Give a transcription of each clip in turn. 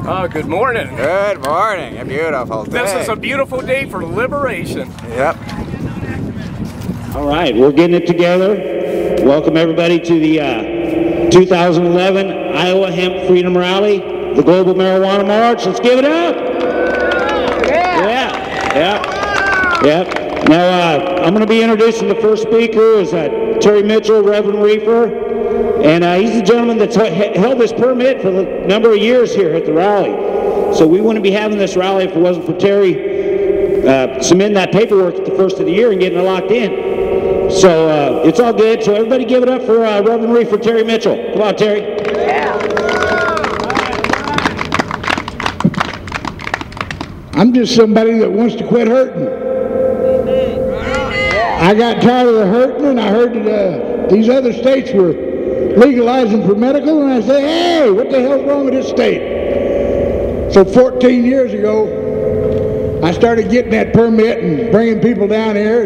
Good morning. Good morning. A beautiful day. This is a beautiful day for liberation. Yep. All right, we're getting it together. Welcome everybody to the 2011 Iowa Hemp Freedom Rally, the Global Marijuana March. Let's give it up. Yeah. Now, I'm going to be introducing the first speaker is Terry Mitchel, Reverend Reefer. And he's the gentleman that's held this permit for a number of years here at the rally. So we wouldn't be having this rally if it wasn't for Terry submitting that paperwork at the first of the year and getting it locked in. So it's all good. So everybody give it up for Reverend Reefer, Terry Mitchel. Come on, Terry. Yeah. I'm just somebody that wants to quit hurting. I got tired of the hurting, and I heard that these other states were legalizing for medical, and I said, hey, what the hell's wrong with this state? So 14 years ago, I started getting that permit and bringing people down here,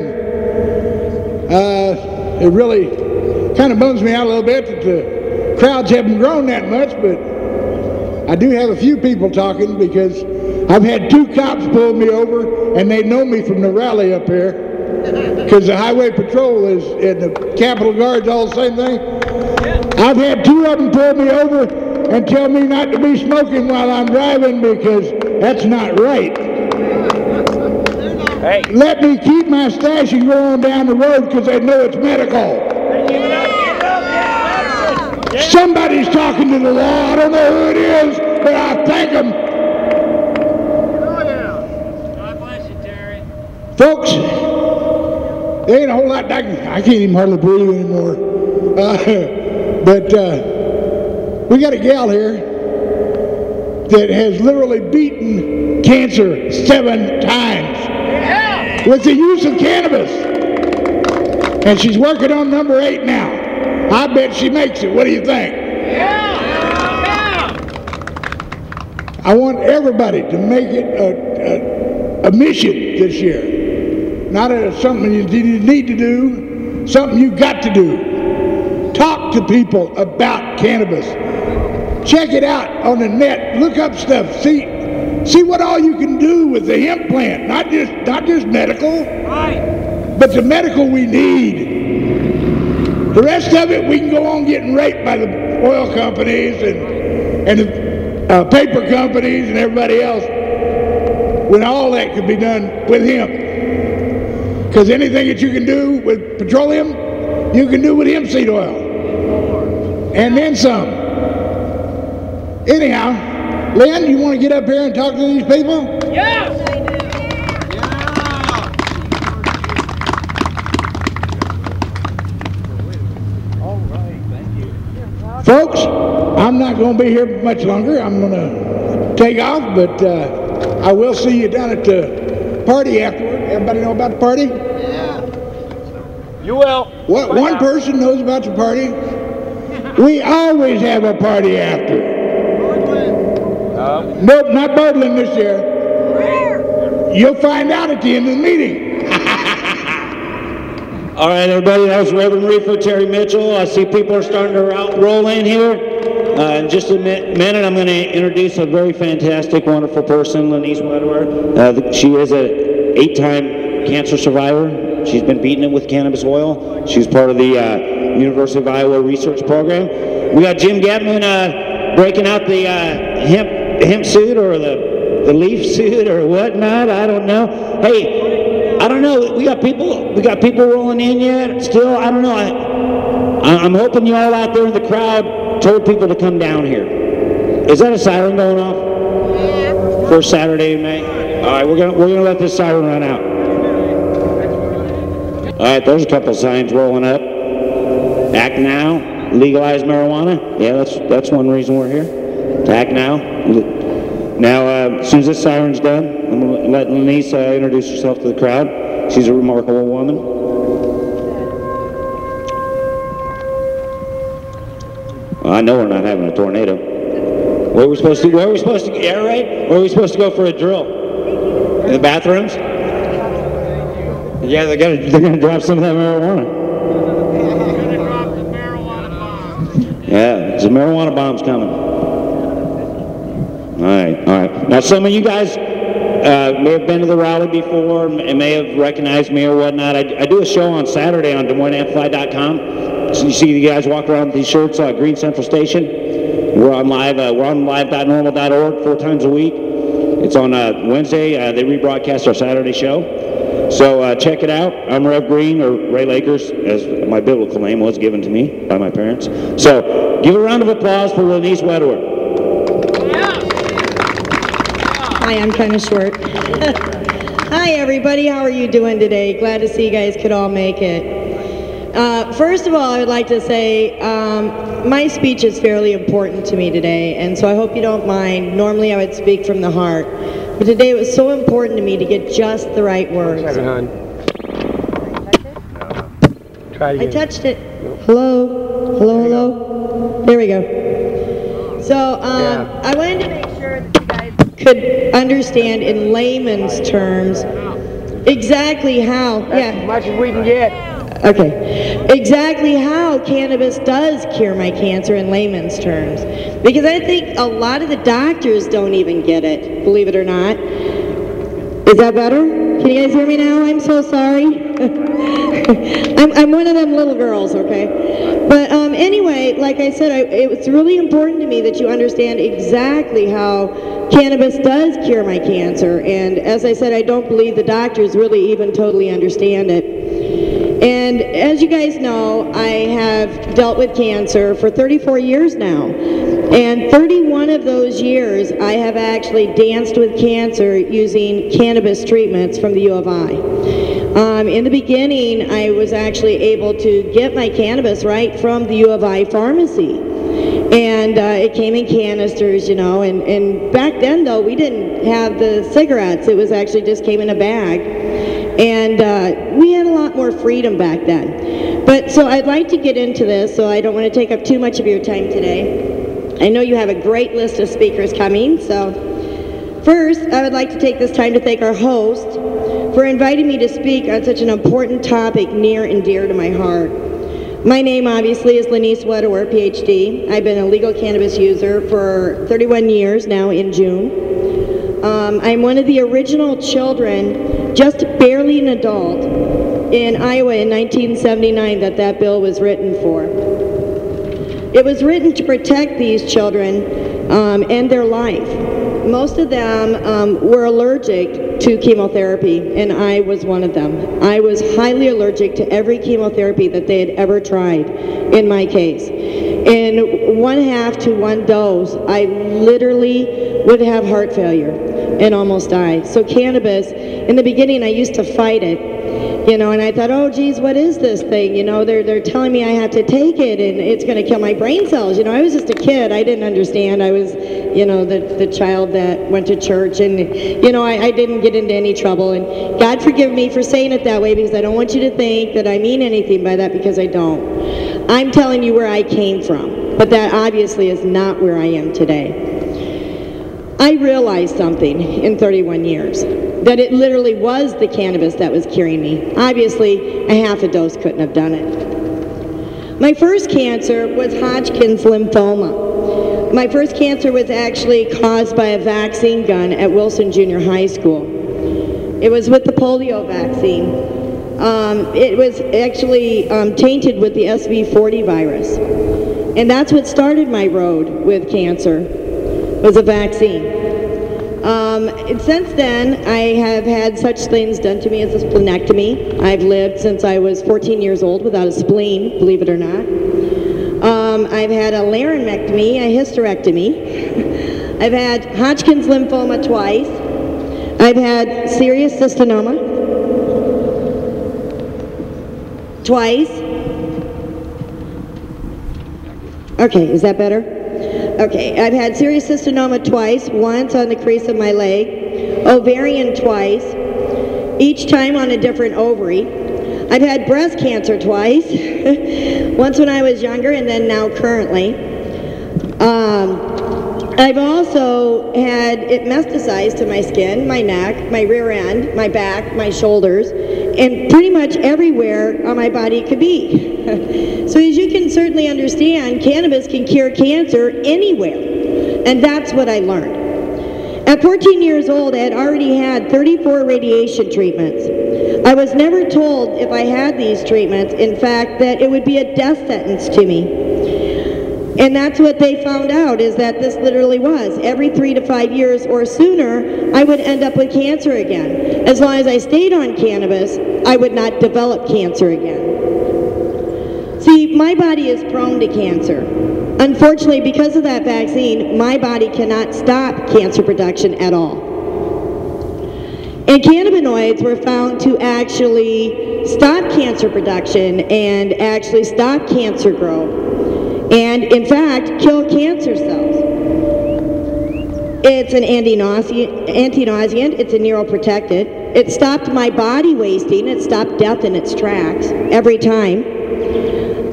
and it really kind of bums me out a little bit that the crowds haven't grown that much, but I do have a few people talking because I've had 2 cops pull me over, and they know me from the rally up here because the Highway Patrol is, and the Capitol Guard's all the same thing. I've had 2 of them pull me over and tell me not to be smoking while I'm driving because that's not right. Hey. Let me keep my stash and go on down the road because they know it's medical. Somebody's talking to the law. I don't know who it is, but I thank them. God bless you, Terry. Folks, there ain't a whole lot I can't even hardly breathe anymore. But we got a gal here that has literally beaten cancer 7 times with the use of cannabis. And she's working on number 8 now. I bet she makes it. What do you think? I want everybody to make it a mission this year. Not something you need to do, something you got to do. Talk to people about cannabis. Check it out on the net. Look up stuff. See what all you can do with the hemp plant. Not just medical, but the medical we need. The rest of it, we can go on getting raped by the oil companies and the paper companies and everybody else when all that could be done with hemp. Because anything that you can do with petroleum, you can do with hemp seed oil. And then some. Anyhow, Lynn, you want to get up here and talk to these people? Yes! All right, thank you. Folks, I'm not going to be here much longer. I'm going to take off, but I will see you down at the party afterward. Everybody know about the party? Yeah. You will. What? One person knows about the party? We always have a party after. Nope, not Birdland this year. You'll find out at the end of the meeting. All right, everybody, that was Reverend Reefer, Terry Mitchel. I see people are starting to roll in here. In just a minute, I'm going to introduce a very fantastic, wonderful person, Lenise Wedwer. She is an 8-time cancer survivor. She's been beating it with cannabis oil. She's part of the University of Iowa research program. We got Jim Getman breaking out the hemp suit or the leaf suit or whatnot. I don't know. Hey, I don't know. We got people rolling in yet. Still, I don't know. I'm hoping you all out there in the crowd told people to come down here. Is that a siren going off? Yeah. First Saturday in May. All right, we're gonna let this siren run out. All right, there's a couple signs rolling up. Act now, legalize marijuana. Yeah, that's one reason we're here. To act now. Now, as soon as this siren's done, I'm going to let Lenise introduce herself to the crowd. She's a remarkable woman. Well, I know we're not having a tornado. Where are we supposed to? Yeah, right. Where are we supposed to go for a drill? In the bathrooms? Yeah, they're gonna drop some of that marijuana. Yeah, the marijuana bomb's coming. All right. Now, some of you guys may have been to the rally before and may have recognized me or whatnot. I do a show on Saturday on DesMoinesAmplify.com. So you see the guys walk around with these shirts, Green Central Station. We're on live. We're on live.normal.org 4 times a week. It's on Wednesday. They rebroadcast our Saturday show. So check it out. I'm Rev Green, or Ray Lakers, as my biblical name was given to me by my parents. So give a round of applause for Lenise Wedderworth. Hi, I'm kind of short. Hi, everybody. How are you doing today? Glad to see you guys could all make it. First of all, I would like to say my speech is fairly important to me today, and so I hope you don't mind. Normally, I would speak from the heart, but today it was so important to me to get just the right words. Try again. I touched it. Hello? Hello? There we go. So I wanted to make sure that you guys could understand in layman's terms exactly how, As much as we can get. Okay, exactly how cannabis does cure my cancer in layman's terms. Because I think a lot of the doctors don't even get it, believe it or not. Is that better? Can you guys hear me now? I'm so sorry. I'm one of them little girls, okay? But anyway, like I said, it's really important to me that you understand exactly how cannabis does cure my cancer. And as I said, I don't believe the doctors really even totally understand it. And as you guys know, I have dealt with cancer for 34 years now. And 31 of those years, I have actually danced with cancer using cannabis treatments from the U of I. In the beginning, I was actually able to get my cannabis right from the U of I pharmacy. And it came in canisters, you know, and back then, though, we didn't have the cigarettes. It was actually just came in a bag. And we had a lot more freedom back then. But so I'd like to get into this, so I don't want to take up too much of your time today. I know you have a great list of speakers coming, so first, I would like to take this time to thank our host for inviting me to speak on such an important topic near and dear to my heart. My name, obviously, is Lenise Wedderworth, PhD. I've been a legal cannabis user for 31 years now in June. I'm one of the original children, just barely an adult, in Iowa in 1979 that bill was written for. It was written to protect these children and their life. Most of them were allergic to chemotherapy, and I was one of them. I was highly allergic to every chemotherapy that they had ever tried in my case. In 1/2 to 1 dose, I literally would have heart failure and almost die. So cannabis, in the beginning I used to fight it, you know, and I thought, oh geez, what is this thing? You know, they're telling me I have to take it and it's going to kill my brain cells. You know, I was just a kid. I didn't understand. I was, you know, the child that went to church, and, you know, I didn't get into any trouble. And God forgive me for saying it that way, because I don't want you to think that I mean anything by that, because I don't. I'm telling you where I came from, but that obviously is not where I am today. I realized something in 31 years, that it literally was the cannabis that was curing me. Obviously, a half a dose couldn't have done it. My first cancer was Hodgkin's lymphoma. My first cancer was actually caused by a vaccine gun at Wilson Junior High School. It was with the polio vaccine. It was actually tainted with the SV40 virus. And that's what started my road with cancer, was a vaccine. And since then, I have had such things done to me as a splenectomy. I've lived since I was 14 years old without a spleen, believe it or not. I've had a laryngectomy, a hysterectomy. I've had Hodgkin's lymphoma twice. I've had serious cystosoma twice. Okay, is that better? Okay, I've had serious cystosoma twice, once on the crease of my leg, ovarian twice, each time on a different ovary. I've had breast cancer twice, once when I was younger and then now currently. I've also had it metastasized to my skin, my neck, my rear end, my back, my shoulders, and pretty much everywhere on my body it could be. So as you can certainly understand, cannabis can cure cancer anywhere, and that's what I learned. At 14 years old, I had already had 34 radiation treatments. I was never told if I had these treatments, in fact, that it would be a death sentence to me. And that's what they found out, is that this literally was. Every 3 to 5 years or sooner, I would end up with cancer again. As long as I stayed on cannabis, I would not develop cancer again. See, my body is prone to cancer. Unfortunately, because of that vaccine, my body cannot stop cancer production at all. And cannabinoids were found to actually stop cancer production and actually stop cancer growth. And in fact, kill cancer cells. It's an anti-nauseant, it's a neuroprotectant. It stopped my body wasting, it stopped death in its tracks every time.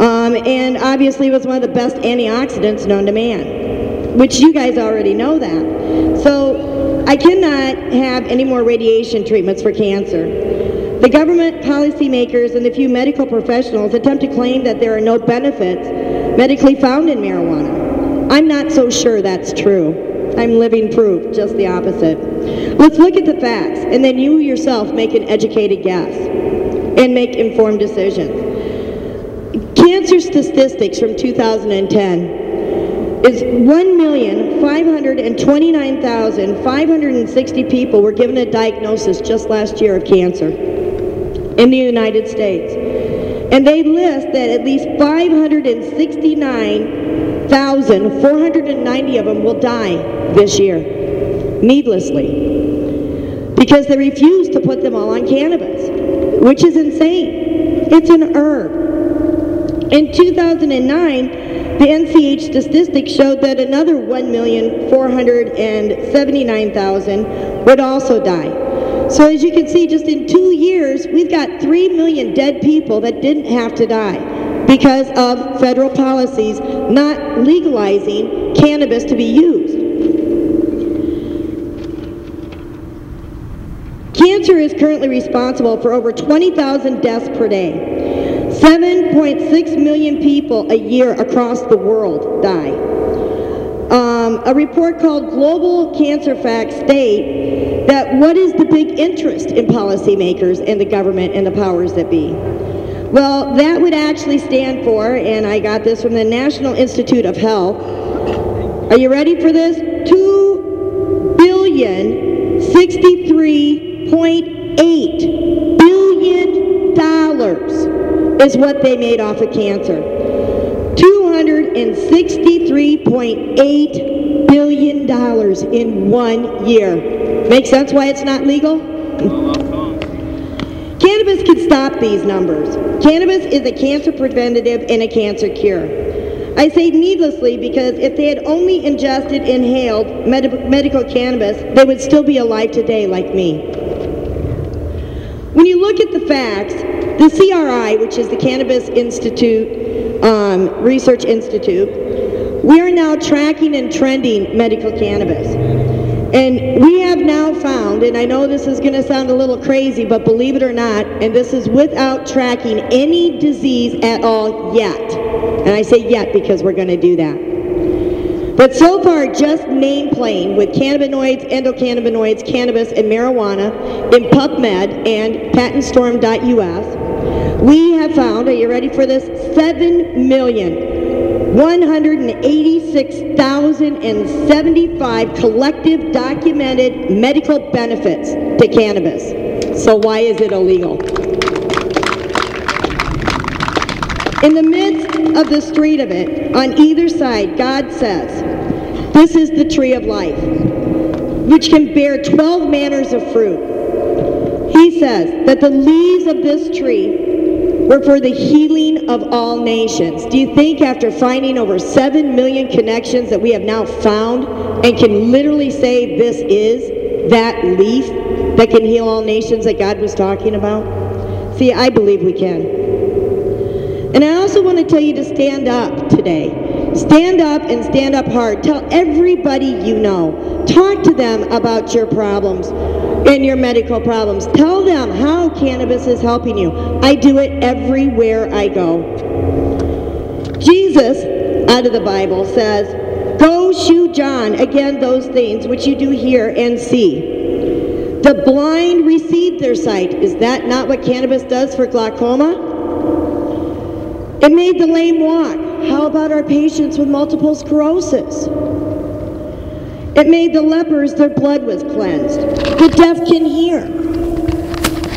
And obviously it was one of the best antioxidants known to man, which you guys already know that. So I cannot have any more radiation treatments for cancer. The government, policymakers, and a few medical professionals attempt to claim that there are no benefits medically found in marijuana. I'm not so sure that's true. I'm living proof, just the opposite. Let's look at the facts, and then you yourself make an educated guess and make informed decisions. Cancer statistics from 2010 is 1,529,560 people were given a diagnosis just last year of cancer in the United States. And they list that at least 569,490 of them will die this year, needlessly, because they refuse to put them all on cannabis, which is insane. It's an herb. In 2009, the NCH statistics showed that another 1,479,000 would also die. So as you can see, just in 2 years, we've got 3 million dead people that didn't have to die because of federal policies not legalizing cannabis to be used. Cancer is currently responsible for over 20,000 deaths per day. 7.6 million people a year across the world die. A report called Global Cancer Facts state that what is the big interest in policymakers and the government and the powers that be? Well, that would actually stand for, and I got this from the National Institute of Health. Are you ready for this? $2,063.8 billion is what they made off of cancer. $263.8 billion in 1 year. Make sense why it's not legal? Cannabis can stop these numbers. Cannabis is a cancer preventative and a cancer cure. I say needlessly because if they had only ingested inhaled medical cannabis, they would still be alive today like me. When you look at the facts, the CRI, which is the Cannabis Institute, Research Institute, we are now tracking and trending medical cannabis. And we have now found, and I know this is going to sound a little crazy, but believe it or not, and this is without tracking any disease at all yet. And I say yet because we're going to do that. But so far, just name plain with cannabinoids, endocannabinoids, cannabis, and marijuana in PubMed and patentstorm.us, we have found, are you ready for this, 7,186,075 collective documented medical benefits to cannabis. So why is it illegal? In the midst of the street of it, on either side, God says, this is the tree of life, which can bear 12 manners of fruit. He says that the leaves of this tree were for the healing of all nations. Do you think after finding over 7 million connections that we have now found and can literally say this is that leaf that can heal all nations that God was talking about? See, I believe we can. And I also want to tell you to stand up today. Stand up and stand up hard. Tell everybody you know. Talk to them about your problems and your medical problems. Tell them how cannabis is helping you. I do it everywhere I go. Jesus, out of the Bible, says, go Those shew John, again those things which you do hear and see. The blind received their sight. Is that not what cannabis does for glaucoma? It made the lame walk. How about our patients with multiple sclerosis? It made the lepers, their blood was cleansed. The deaf can hear.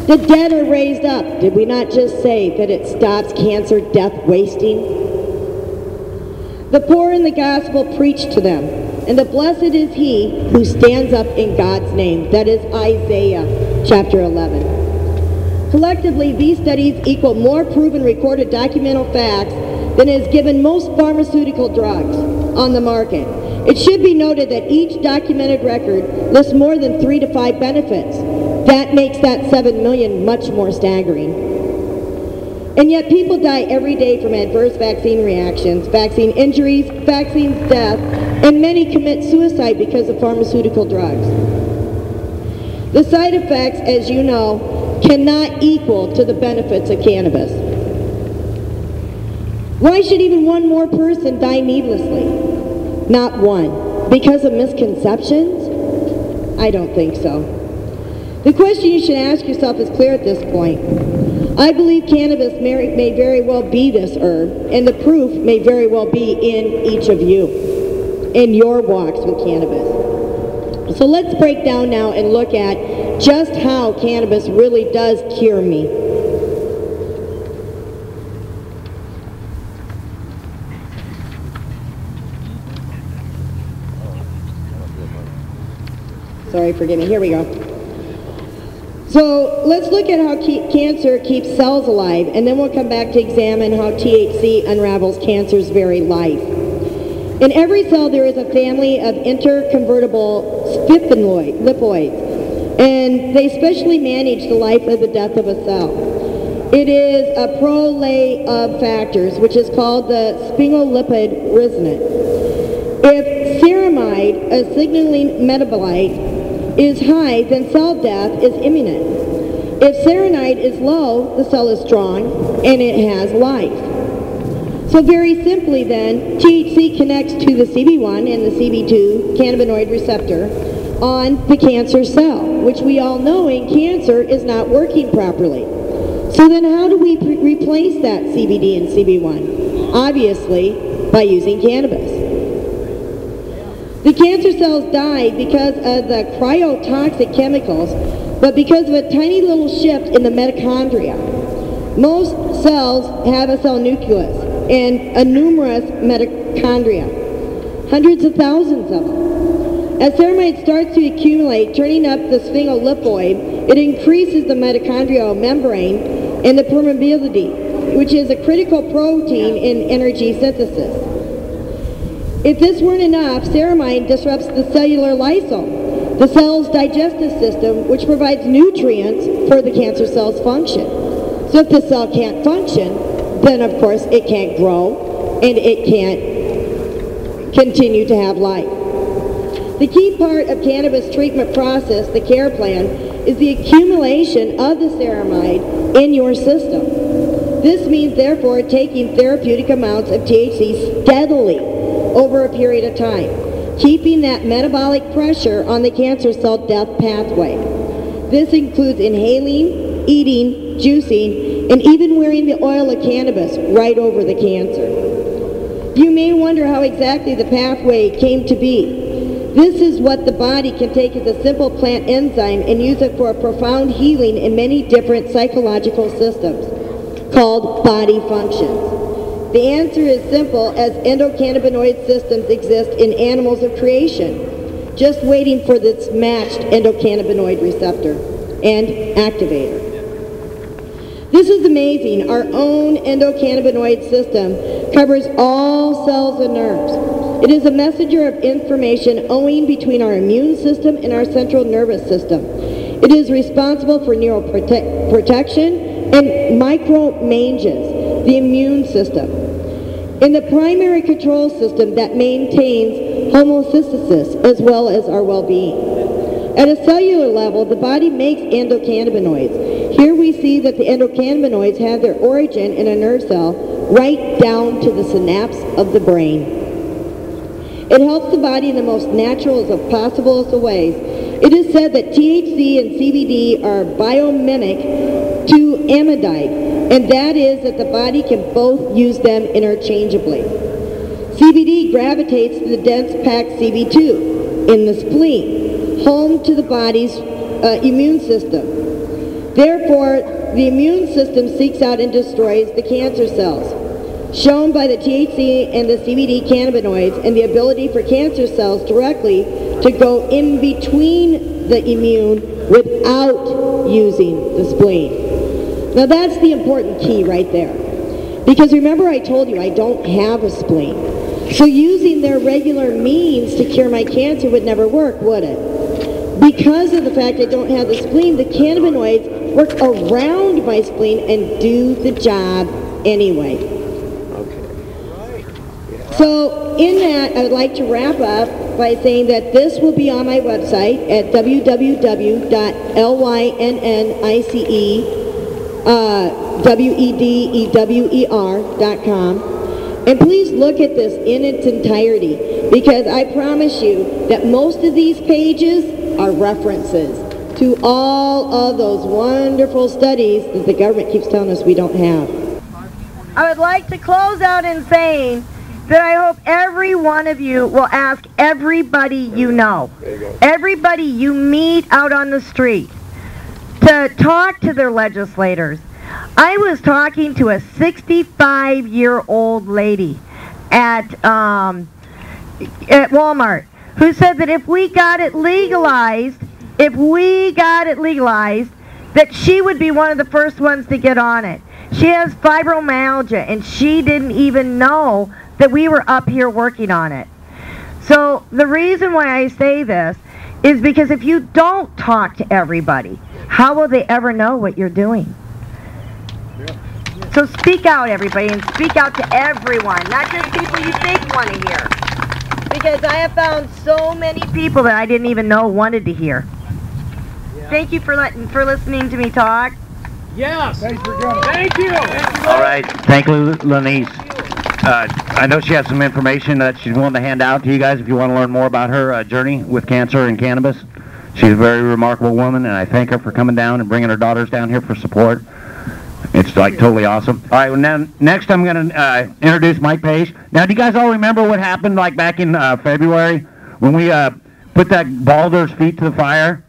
The dead are raised up. Did we not just say that it stops cancer, death, wasting? The poor in the gospel preach to them, and the blessed is he who stands up in God's name. That is Isaiah chapter 11. Collectively, these studies equal more proven recorded documental facts than is given most pharmaceutical drugs on the market. It should be noted that each documented record lists more than 3 to 5 benefits. That makes that 7 million much more staggering. And yet people die every day from adverse vaccine reactions, vaccine injuries, vaccine death, and many commit suicide because of pharmaceutical drugs. The side effects, as you know, cannot equal to the benefits of cannabis. Why should even one more person die needlessly? Not one. Because of misconceptions? I don't think so. The question you should ask yourself is clear at this point. I believe cannabis may very well be this herb, and the proof may very well be in each of you, in your walks with cannabis. So let's break down now and look at just how cannabis really does cure me. Sorry, forgive me. Here we go. So let's look at how cancer keeps cells alive, and then we'll come back to examine how THC unravels cancer's very life. In every cell there is a family of interconvertible lipoids, and they specially manage the life of the death of a cell. It is a prolay of factors, which is called the sphingolipid resonance. If ceramide, a signaling metabolite, is high, then cell death is imminent. If ceramide is low, the cell is strong and it has life. So very simply then, THC connects to the CB1 and the CB2 cannabinoid receptor on the cancer cell, which we all know in cancer is not working properly. So then how do we replace that CBD and CB1? Obviously, by using cannabis. The cancer cells die because of the cryotoxic chemicals, but because of a tiny little shift in the mitochondria. Most cells have a cell nucleus and a numerous mitochondria, hundreds of thousands of them. As ceramide starts to accumulate, turning up the sphingolipoid, it increases the mitochondrial membrane and the permeability, which is a critical protein in energy synthesis. If this weren't enough, ceramide disrupts the cellular lysosome, the cell's digestive system, which provides nutrients for the cancer cell's function. So if the cell can't function, then of course it can't grow and it can't continue to have life. The key part of cannabis treatment process, the care plan, is the accumulation of the ceramide in your system. This means therefore taking therapeutic amounts of THC steadily over a period of time, keeping that metabolic pressure on the cancer cell death pathway. This includes inhaling, eating, juicing, and even wearing the oil of cannabis right over the cancer. You may wonder how exactly the pathway came to be. This is what the body can take as a simple plant enzyme and use it for a profound healing in many different psychological systems, called body functions. The answer is simple, as endocannabinoid systems exist in animals of creation, just waiting for this matched endocannabinoid receptor and activator. This is amazing. Our own endocannabinoid system covers all cells and nerves. It is a messenger of information owing between our immune system and our central nervous system. It is responsible for neuroprotection and micromanges, the immune system, and the primary control system that maintains homeostasis as well as our well-being. At a cellular level, the body makes endocannabinoids. Here we see that the endocannabinoids have their origin in a nerve cell right down to the synapse of the brain. It helps the body in the most natural of possible of ways. It is said that THC and CBD are biomimic to amidite, and that is that the body can both use them interchangeably. CBD gravitates to the dense packed CB2 in the spleen, home to the body's immune system. Therefore, the immune system seeks out and destroys the cancer cells, shown by the THC and the CBD cannabinoids and the ability for cancer cells directly to go in between the immune without using the spleen. Now that's the important key right there. Because remember I told you I don't have a spleen. So using their regular means to cure my cancer would never work, would it? Because of the fact I don't have the spleen, the cannabinoids work around my spleen and do the job anyway. So in that, I would like to wrap up by saying that this will be on my website at www.lynnewedewer.com. And please look at this in its entirety, because I promise you that most of these pages are references to all of those wonderful studies that the government keeps telling us we don't have. I would like to close out in saying that I hope every one of you will ask everybody you know, everybody you meet out on the street, to talk to their legislators. I was talking to a 65-year-old lady at Walmart who said that if we got it legalized, that she would be one of the first ones to get on it. She has fibromyalgia, and she didn't even know that we were up here working on it. So the reason why I say this is because if you don't talk to everybody, how will they ever know what you're doing? So speak out, everybody, and speak out to everyone, not just people you think want to hear. Because I have found so many people that I didn't even know wanted to hear. Thank you for listening to me talk. Yes. Thanks for coming. Thank you. All right, thank you, Lenise. I know she has some information that she's willing to hand out to you guys if you want to learn more about her journey with cancer and cannabis. She's a very remarkable woman, and I thank her for coming down and bringing her daughters down here for support. It's like totally awesome. All right, well, now next I'm going to introduce Mike Page. Now, do you guys all remember what happened like back in February when we put that Balder's feet to the fire?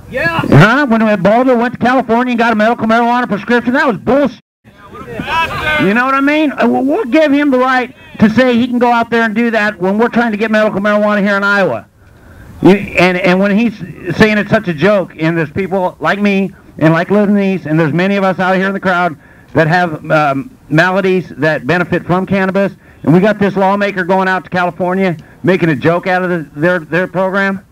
Yeah. Huh? When Balder went to California and got a medical marijuana prescription, that was bullshit. You know what I mean? We'll give him the right to say he can go out there and do that when we're trying to get medical marijuana here in Iowa. And when he's saying it's such a joke, and there's people like me and like Lenise, and there's many of us out here in the crowd that have maladies that benefit from cannabis, and we got this lawmaker going out to California making a joke out of their program.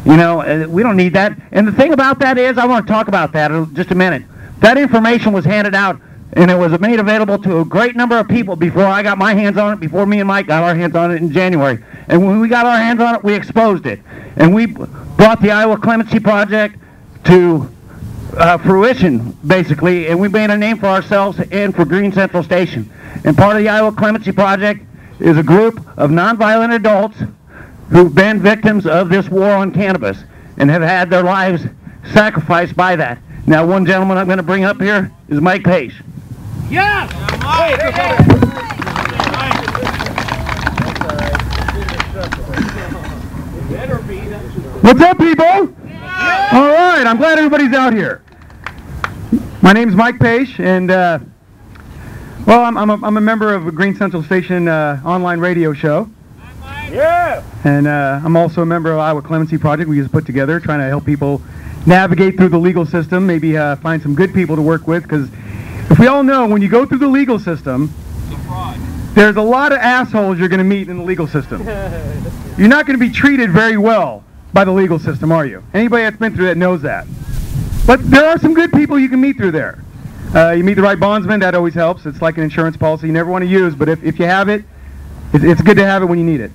You know, we don't need that. And the thing about that is, I want to talk about that in just a minute. That information was handed out, and it was made available to a great number of people before I got my hands on it, before me and Mike got our hands on it in January. And when we got our hands on it, we exposed it. And we brought the Iowa Clemency Project to fruition, basically, and we made a name for ourselves and for Green Central Station. And part of the Iowa Clemency Project is a group of nonviolent adults who've been victims of this war on cannabis and have had their lives sacrificed by that. Now, one gentleman I'm going to bring up here is Mike Page. Yes. What's up, people? All right, I'm glad everybody's out here. My name's Mike Page, and well, I'm a member of a Green Central Station online radio show. Yeah. And I'm also a member of Iowa Clemency Project. We just put together trying to help people navigate through the legal system, maybe find some good people to work with, because if we all know, when you go through the legal system, there's a lot of assholes you're going to meet in the legal system. You're not going to be treated very well by the legal system, are you? Anybody that's been through that knows that. But there are some good people you can meet through there. You meet the right bondsman, that always helps. It's like an insurance policy you never want to use, but if you have it, it's good to have it when you need it.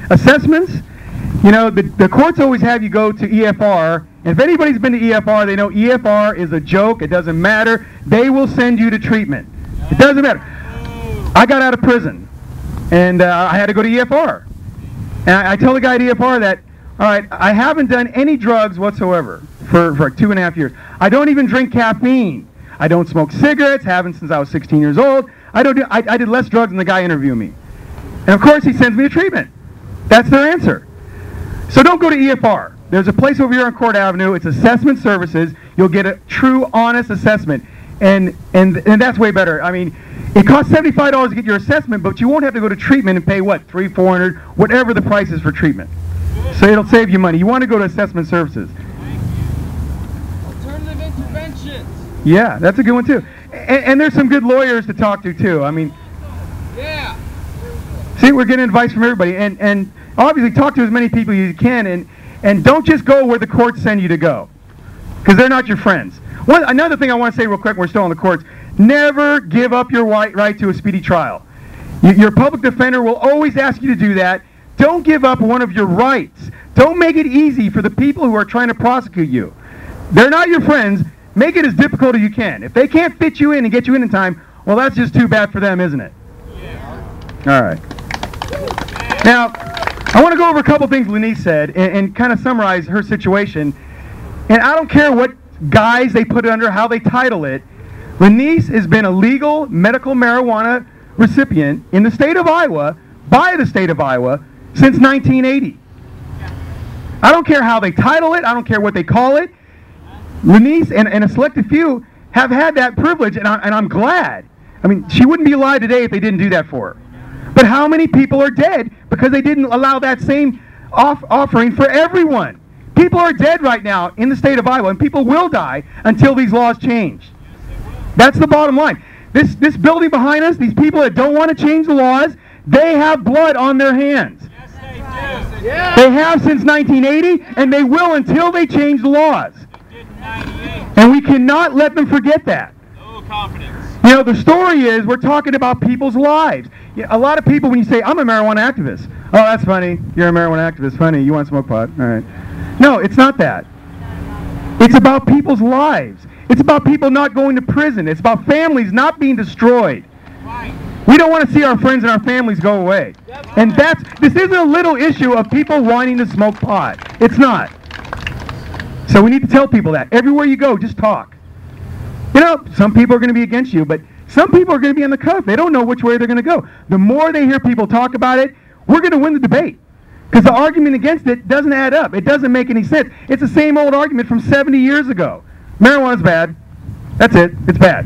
Assessments, you know, the courts always have you go to EFR, and if anybody's been to EFR, they know EFR is a joke. It doesn't matter. They will send you to treatment. It doesn't matter. I got out of prison, and I had to go to EFR. And I tell the guy at EFR that, all right, I haven't done any drugs whatsoever for 2.5 years. I don't even drink caffeine. I don't smoke cigarettes, haven't since I was 16 years old. I did less drugs than the guy interviewing me. And of course he sends me a treatment. That's their answer. So don't go to EFR. There's a place over here on Court Avenue. It's assessment services. You'll get a true, honest assessment. And that's way better. I mean, it costs $75 to get your assessment, but you won't have to go to treatment and pay, what, $300, $400, whatever the price is for treatment. So it'll save you money. You want to go to assessment services. Alternative interventions. Yeah, that's a good one, too. And there's some good lawyers to talk to, too. I mean, Yeah. see, we're getting advice from everybody. And obviously talk to as many people as you can. And don't just go where the courts send you to go, because they're not your friends. Another thing I want to say real quick, we're still on the courts, never give up your right to a speedy trial. Your public defender will always ask you to do that. Don't give up one of your rights. Don't make it easy for the people who are trying to prosecute you. They're not your friends. Make it as difficult as you can. If they can't fit you in and get you in time, well, that's just too bad for them, isn't it? Yeah. All right. Now, I want to go over a couple things Lenice said and kind of summarize her situation. And I don't care what guise they put it under, how they title it. Lenice has been a legal medical marijuana recipient in the state of Iowa, by the state of Iowa, since 1980. I don't care how they title it. I don't care what they call it. Lenice and a selected few have had that privilege, and I'm glad. I mean, she wouldn't be alive today if they didn't do that for her. But how many people are dead because they didn't allow that same offering for everyone? People are dead right now in the state of Iowa, and people will die until these laws change. That's the bottom line. This building behind us, these people that don't want to change the laws, they have blood on their hands. Yes, they do. Yeah. They have since 1980, and they will until they change the laws. They did in 98. And we cannot let them forget that. No confidence. You know, the story is we're talking about people's lives. A lot of people, when you say, I'm a marijuana activist, oh, that's funny. You're a marijuana activist. Funny. You want to smoke pot. All right. No, it's not that. It's about people's lives. It's about people not going to prison. It's about families not being destroyed. Right. We don't want to see our friends and our families go away. And this isn't a little issue of people wanting to smoke pot. It's not. So we need to tell people that. Everywhere you go, just talk. You know, some people are going to be against you, but some people are going to be on the cuff. They don't know which way they're going to go. The more they hear people talk about it, we're going to win the debate. Because the argument against it doesn't add up. It doesn't make any sense. It's the same old argument from 70 years ago. Marijuana's bad. That's it. It's bad.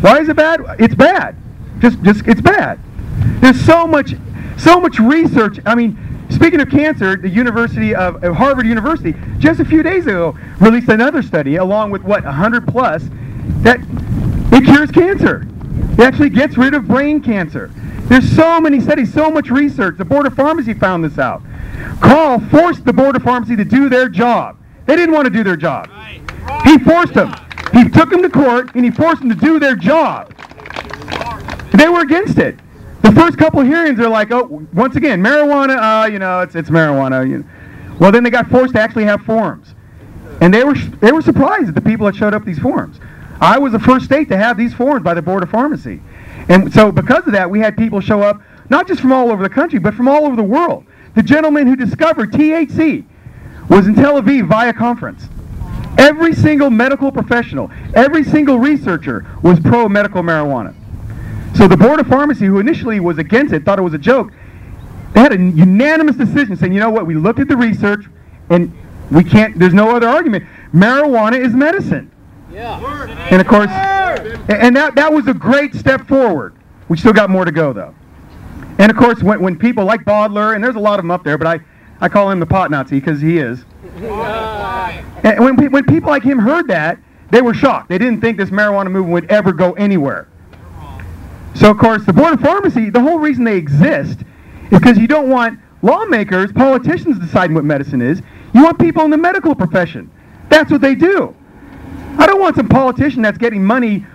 Why is it bad? It's bad. Just it's bad. There's so much research. I mean, speaking of cancer, the University of Harvard University just a few days ago released another study, along with 100 plus, that it cures cancer. It actually gets rid of brain cancer. There's so many studies, so much research. The Board of Pharmacy found this out. Carl forced the Board of Pharmacy to do their job. They didn't want to do their job. He forced them. He took them to court and he forced them to do their job. They were against it. The first couple of hearings, they're like, oh, once again, marijuana, you know, it's marijuana. You know. Well, then they got forced to actually have forums. And they were surprised at the people that showed up at these forums. I was the first state to have these forums by the Board of Pharmacy. And so because of that, we had people show up, not just from all over the country, but from all over the world. The gentleman who discovered THC was in Tel Aviv via conference. Every single medical professional, every single researcher was pro-medical marijuana. So the Board of Pharmacy, who initially was against it, thought it was a joke, they had a unanimous decision saying, you know what, we looked at the research, and we can't, there's no other argument. Marijuana is medicine. Yeah. And of course, and that was a great step forward. We still got more to go, though. And of course, when people like Bodler, and there's a lot of them up there, but I call him the pot Nazi because he is. And when people like him heard that, they were shocked. They didn't think this marijuana movement would ever go anywhere. So of course, the Board of Pharmacy, the whole reason they exist is because you don't want lawmakers, politicians deciding what medicine is. You want people in the medical profession. That's what they do. I don't want some politician that's getting money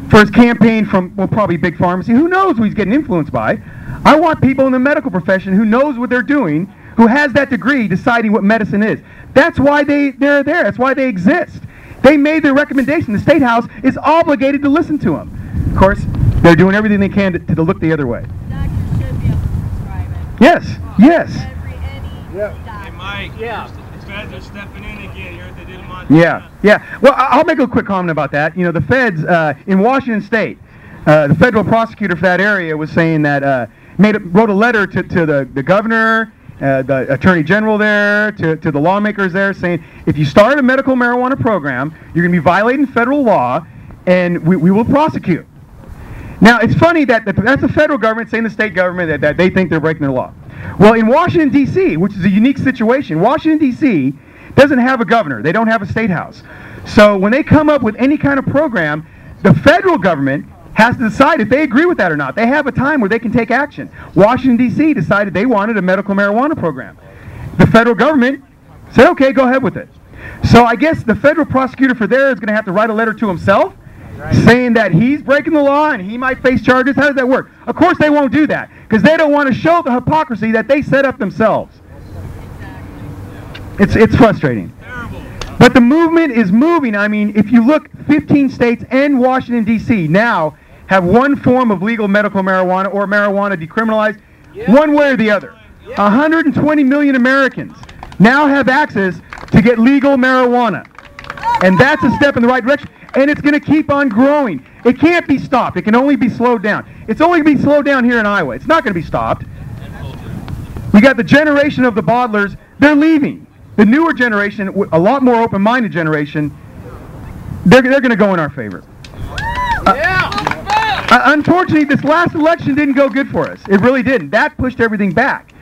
for his campaign from, well, probably Big Pharmacy. Who knows who he's getting influenced by? I want people in the medical profession who knows what they're doing, who has that degree deciding what medicine is. That's why they're there. That's why they exist. They made their recommendation. The State House is obligated to listen to them. Of course, they're doing everything they can to look the other way. Doctors should be able to prescribe Yes, yes. Hey, Mike. Yeah. These feds are stepping in again. You heard they did in Montana. Yeah, yeah. Well, I'll make a quick comment about that. You know, the feds in Washington State, the federal prosecutor for that area was saying that wrote a letter to the governor, the attorney general there, to the lawmakers there, saying if you start a medical marijuana program, you're going to be violating federal law, and we will prosecute. Now, it's funny that that's the federal government saying to the state government that they think they're breaking the law. Well, in Washington, D.C., which is a unique situation, Washington, D.C. doesn't have a governor. They don't have a state house. So when they come up with any kind of program, the federal government has to decide if they agree with that or not. They have a time where they can take action. Washington, D.C. decided they wanted a medical marijuana program. The federal government said, okay, go ahead with it. So I guess the federal prosecutor for there is going to have to write a letter to himself saying that he's breaking the law and he might face charges. How does that work? Of course they won't do that because they don't want to show the hypocrisy that they set up themselves. It's frustrating. But the movement is moving. I mean, if you look, 15 states and Washington, D.C. now have one form of legal medical marijuana or marijuana decriminalized, one way or the other. 120 million Americans now have access to get legal marijuana. And that's a step in the right direction. And it's going to keep on growing. It can't be stopped. It can only be slowed down. It's only going to be slowed down here in Iowa. It's not going to be stopped. We got the generation of the bottlers. They're leaving. The newer generation, a lot more open-minded generation, they're going to go in our favor. Unfortunately, this last election didn't go good for us. It really didn't. That pushed everything back.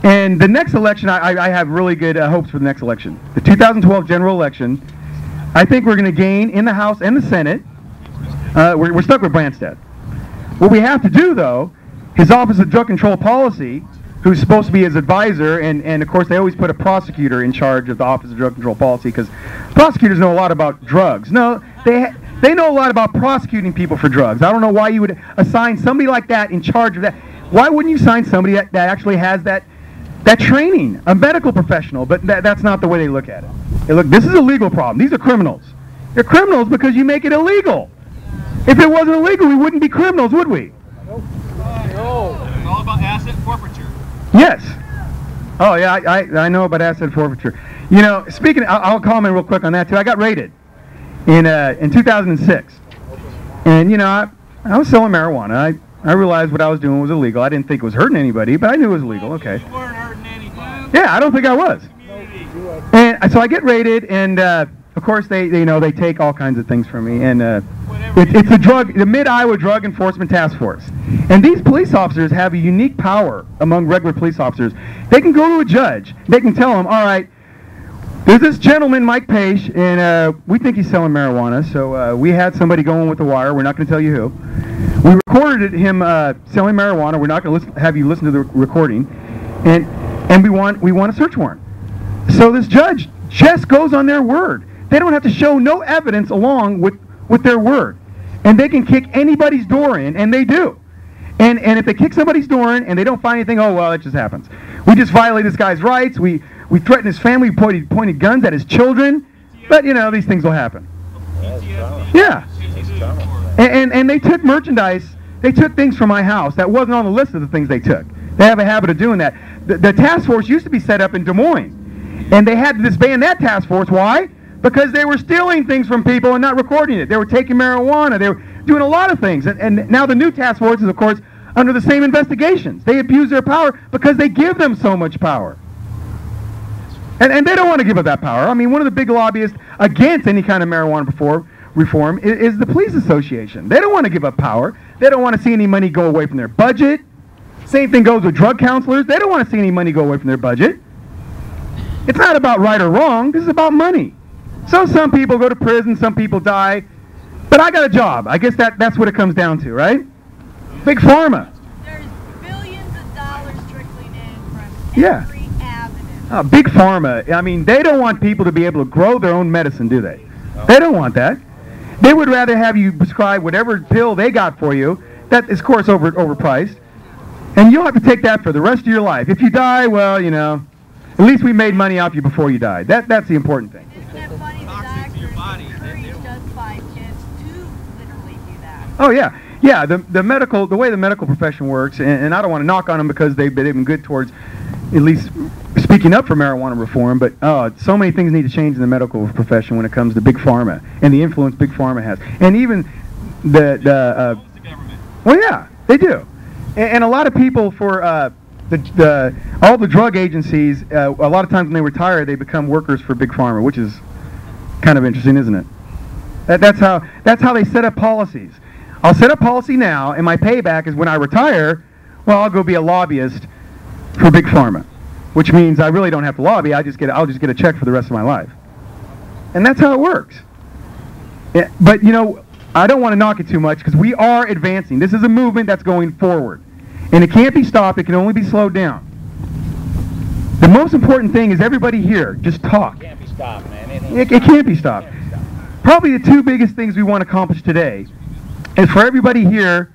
And the next election, I have really good hopes for the next election. The 2012 general election, I think we're going to gain in the House and the Senate. We're stuck with Branstad. What we have to do, though, his Office of Drug Control Policy, who's supposed to be his advisor, and of course they always put a prosecutor in charge of the Office of Drug Control Policy because prosecutors know a lot about drugs. No, they know a lot about prosecuting people for drugs. I don't know why you would assign somebody like that in charge of that. Why wouldn't you assign somebody that actually has that training, a medical professional? But that's not the way they look at it. Hey, look, this is a legal problem. These are criminals. They're criminals because you make it illegal. If it wasn't illegal, we wouldn't be criminals, would we? No. It's all about asset forfeiture. Yes. Oh, yeah, I know about asset forfeiture. You know, speaking, I'll comment real quick on that, too. I got raided in 2006. And, you know, I was selling marijuana. I realized what I was doing was illegal. I didn't think it was hurting anybody, but I knew it was illegal. Okay. You weren't hurting anybody. Yeah, I don't think I was. And so I get raided, and of course they take all kinds of things from me, and it's the Mid-Iowa Drug Enforcement Task Force, and these police officers have a unique power among regular police officers. They can go to a judge, they can tell him, all right, there's this gentleman, Mike Page, and we think he's selling marijuana, so we had somebody going with the wire. We're not going to tell you who. We recorded him selling marijuana. We're not going to have you listen to the recording, and we want a search warrant. So this judge just goes on their word. They don't have to show no evidence along with their word. And they can kick anybody's door in, and they do. And if they kick somebody's door in and they don't find anything, oh, well, it just happens. We just violate this guy's rights. We threatened his family. We pointed guns at his children. But, you know, these things will happen. Yeah. And they took merchandise. They took things from my house that wasn't on the list of the things they took. They have a habit of doing that. The task force used to be set up in Des Moines. And they had to disband that task force. Why? Because they were stealing things from people and not recording it. They were taking marijuana. They were doing a lot of things. And now the new task force is, of course, under the same investigations. They abuse their power because they give them so much power. And they don't want to give up that power. I mean, one of the big lobbyists against any kind of marijuana reform is the police association. They don't want to give up power. They don't want to see any money go away from their budget. Same thing goes with drug counselors. They don't want to see any money go away from their budget. It's not about right or wrong. This is about money. So some people go to prison, some people die. But I got a job. I guess that's what it comes down to, right? Big Pharma. There's billions of dollars trickling in from every avenue. Big Pharma. I mean, they don't want people to be able to grow their own medicine, do they? They don't want that. They would rather have you prescribe whatever pill they got for you. That is, of course, overpriced. And you'll have to take that for the rest of your life. If you die, well, you know, at least we made money off you before you died. That's the important thing. Isn't it funny the doctors encouraged us by kids to literally do that? Oh, yeah. yeah, the way the medical profession works, and I don't want to knock on them because they've been good towards at least speaking up for marijuana reform, but so many things need to change in the medical profession when it comes to big pharma and the influence big pharma has, and even the well, yeah, they do, and a lot of people for all the drug agencies, a lot of times when they retire, they become workers for big pharma, which is kind of interesting, isn't it? That's how they set up policies. I'll set up policy now, and my payback is when I retire. Well, I'll go be a lobbyist for big pharma, which means I really don't have to lobby. I'll just get a check for the rest of my life, and that's how it works. Yeah, but you know, I don't want to knock it too much because we are advancing. This is a movement that's going forward, and it can't be stopped. It can only be slowed down. The most important thing is everybody here just talk. It can't be stopped, man. It can't be stopped. Probably the two biggest things we want to accomplish today is for everybody here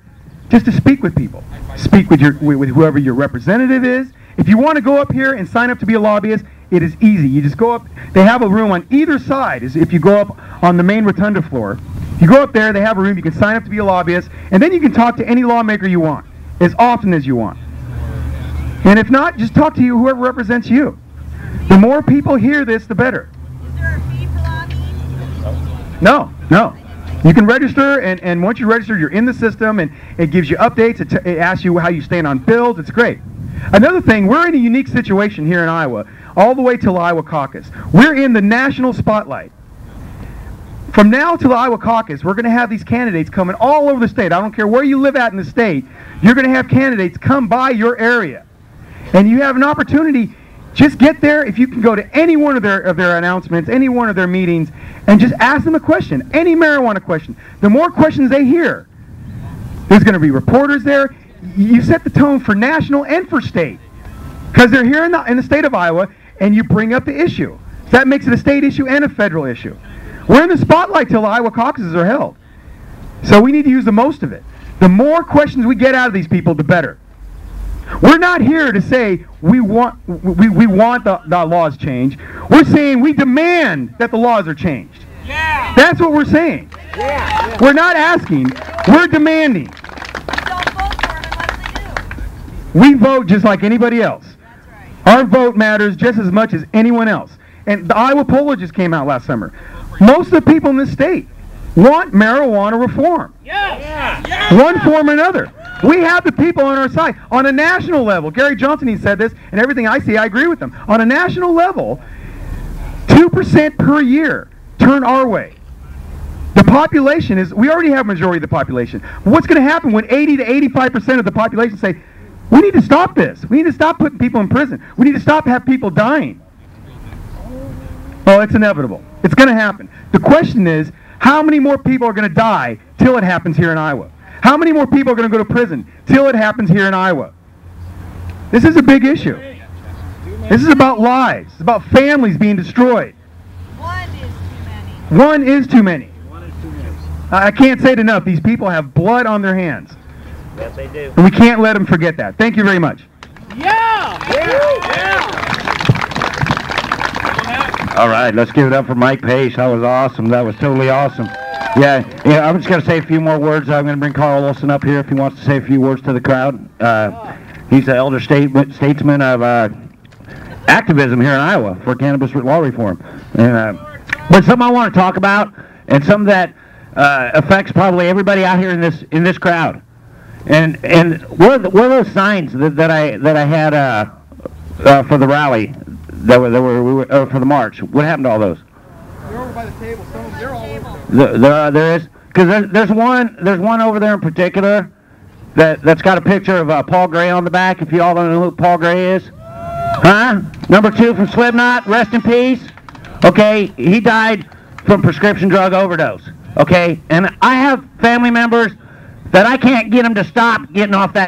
just to speak with people. Speak with whoever your representative is. If you want to go up here and sign up to be a lobbyist, it is easy. You just go up. They have a room on either side. If you go up on the main rotunda floor, if you go up there, they have a room. You can sign up to be a lobbyist, and then you can talk to any lawmaker you want, as often as you want. And if not, just talk to whoever represents you. The more people hear this, the better. Is there a fee for lobbying? No. You can register, and once you register, you're in the system, and it gives you updates. It asks you how you stand on bills. It's great. Another thing, we're in a unique situation here in Iowa, all the way till the Iowa caucus. We're in the national spotlight. From now till the Iowa caucus, we're going to have these candidates coming all over the state. I don't care where you live at in the state. You're going to have candidates come by your area. And you have an opportunity. Just get there. If you can go to any one of their announcements, any one of their meetings, and just ask them a question, any marijuana question. The more questions they hear, there's going to be reporters there. You set the tone for national and for state, because they're here in the state of Iowa, and you bring up the issue. So that makes it a state issue and a federal issue. We're in the spotlight till the Iowa caucuses are held, so we need to use the most of it. The more questions we get out of these people, the better. We're not here to say we want the laws changed. We're saying we demand that the laws are changed. Yeah. That's what we're saying. Yeah. We're not asking. We're demanding. Don't vote for them unless they do. We vote just like anybody else. That's right. Our vote matters just as much as anyone else. And the Iowa poll just came out last summer. Most of the people in this state want marijuana reform. Yes. Yes. One form or another. We have the people on our side. On a national level, Gary Johnson, he said this, and everything I see, I agree with him. On a national level, 2% per year turn our way. The population is, we already have a majority of the population. What's going to happen when 80 to 85% of the population say, we need to stop this. We need to stop putting people in prison. We need to stop having people dying. Well, it's inevitable. It's going to happen. The question is, how many more people are going to die till it happens here in Iowa? How many more people are going to go to prison till it happens here in Iowa? This is a big issue. This is about lives. It's about families being destroyed. One is too many. One is too many. I can't say it enough. These people have blood on their hands. Yes, they do. And we can't let them forget that. Thank you very much. All right, let's give it up for Mike Pace. That was awesome. That was totally awesome. Yeah, I'm just going to say a few more words. I'm going to bring Carl Olsen up here if he wants to say a few words to the crowd. He's the elder statesman of activism here in Iowa for cannabis law reform. But something I want to talk about, and something that affects probably everybody out here in this crowd. And what are those signs that I had for the rally that were for the march? What happened to all those? They're over by the table. Some of them, they're all over. There is, because there's one over there in particular that's got a picture of Paul Gray on the back. If you all don't know who Paul Gray is, huh? Number 2 from Slipknot, rest in peace. Okay, he died from prescription drug overdose. Okay, and I have family members that I can't get them to stop getting off that.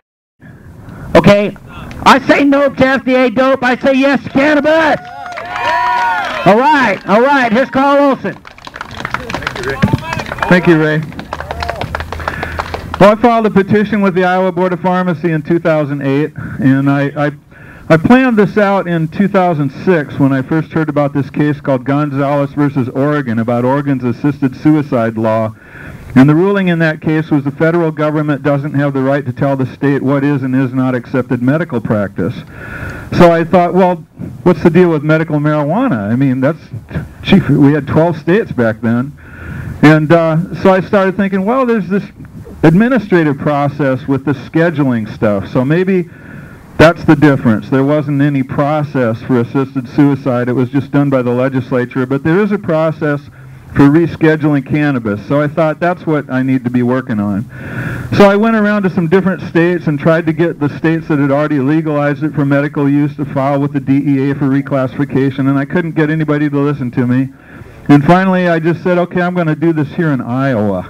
Okay, I say no to FDA dope. I say yes to cannabis. All right. Here's Carl Olsen. Thank you, Ray. Well, I filed a petition with the Iowa Board of Pharmacy in 2008, and I planned this out in 2006 when I first heard about this case called Gonzalez versus Oregon, about Oregon's assisted suicide law. And the ruling in that case was the federal government doesn't have the right to tell the state what is and is not accepted medical practice. So I thought, well, what's the deal with medical marijuana? I mean, we had 12 states back then. And so I started thinking, well, there's this administrative process with the scheduling stuff. So maybe that's the difference. There wasn't any process for assisted suicide. It was just done by the legislature. But there is a process for rescheduling cannabis. So I thought that's what I need to be working on. So I went around to some different states and tried to get the states that had already legalized it for medical use to file with the DEA for reclassification, and I couldn't get anybody to listen to me. And finally I just said, okay, I'm going to do this here in Iowa.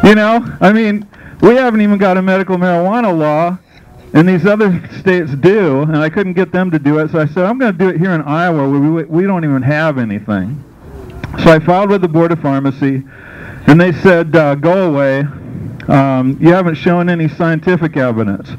You know, I mean, we haven't even got a medical marijuana law, and these other states do, and I couldn't get them to do it, so I said, I'm going to do it here in Iowa where we don't even have anything. So I filed with the Board of Pharmacy, and they said, go away. You haven't shown any scientific evidence.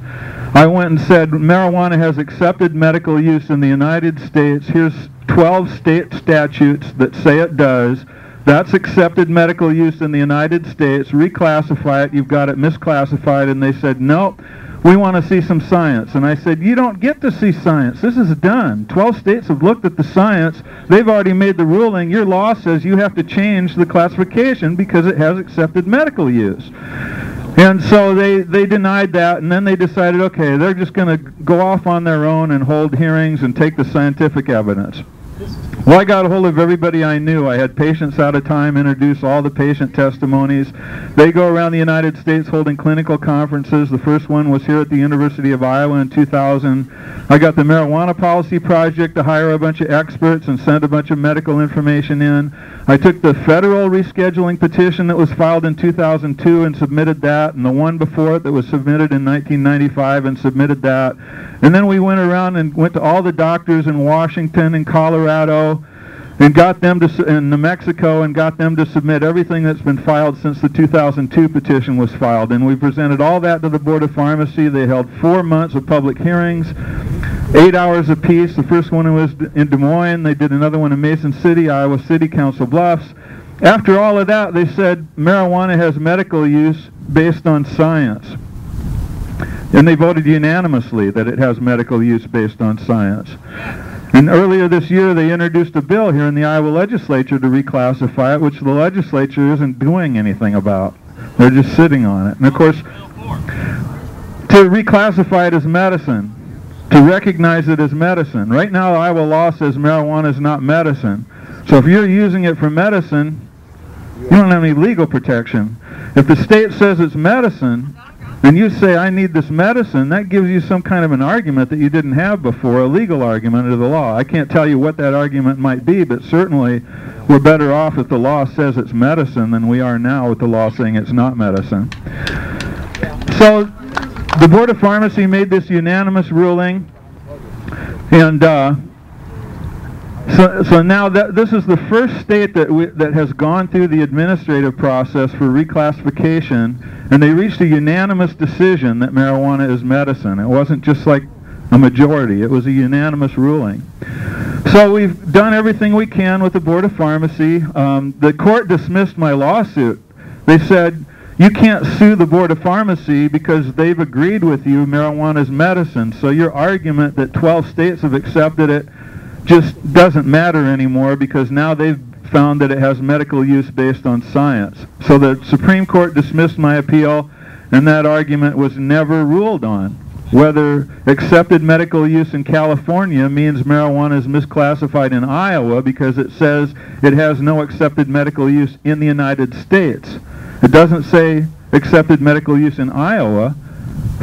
I went and said, marijuana has accepted medical use in the United States. Here's 12 state statutes that say it does. That's accepted medical use in the United States. Reclassify it. You've got it misclassified. And they said, nope. We want to see some science. And I said, you don't get to see science. This is done. 12 states have looked at the science. They've already made the ruling. Your law says you have to change the classification because it has accepted medical use. And so they denied that, and then they decided, okay, they're just going to go off on their own and hold hearings and take the scientific evidence. Well, I got a hold of everybody I knew. I had patients out of time introduce all the patient testimonies. They go around the United States holding clinical conferences. The first one was here at the University of Iowa in 2000. I got the Marijuana Policy Project to hire a bunch of experts and send a bunch of medical information in. I took the federal rescheduling petition that was filed in 2002 and submitted that, and the one before it that was submitted in 1995 and submitted that. And then we went around and went to all the doctors in Washington and Colorado and got them to, in New Mexico, and got them to submit everything that's been filed since the 2002 petition was filed. And we presented all that to the Board of Pharmacy. They held 4 months of public hearings, 8 hours apiece. The first one was in Des Moines. They did another one in Mason City, Iowa City, Council Bluffs. After all of that, they said marijuana has medical use based on science. And they voted unanimously that it has medical use based on science. And earlier this year, they introduced a bill here in the Iowa legislature to reclassify it, which the legislature isn't doing anything about. They're just sitting on it. And of course, to reclassify it as medicine, to recognize it as medicine. Right now, Iowa law says marijuana is not medicine. So if you're using it for medicine, you don't have any legal protection. If the state says it's medicine, and you say, I need this medicine, that gives you some kind of an argument that you didn't have before, a legal argument under the law. I can't tell you what that argument might be, but certainly we're better off if the law says it's medicine than we are now with the law saying it's not medicine. So the Board of Pharmacy made this unanimous ruling, and so now this is the first state that has gone through the administrative process for reclassification, and they reached a unanimous decision that marijuana is medicine. It wasn't just like a majority, it was a unanimous ruling. So we've done everything we can with the Board of Pharmacy. The court dismissed my lawsuit. They said, you can't sue the Board of Pharmacy because they've agreed with you marijuana is medicine, so your argument that 12 states have accepted it just doesn't matter anymore because now they've found that it has medical use based on science. So the Supreme Court dismissed my appeal, and that argument was never ruled on. Whether accepted medical use in California means marijuana is misclassified in Iowa because it says it has no accepted medical use in the United States. It doesn't say accepted medical use in Iowa.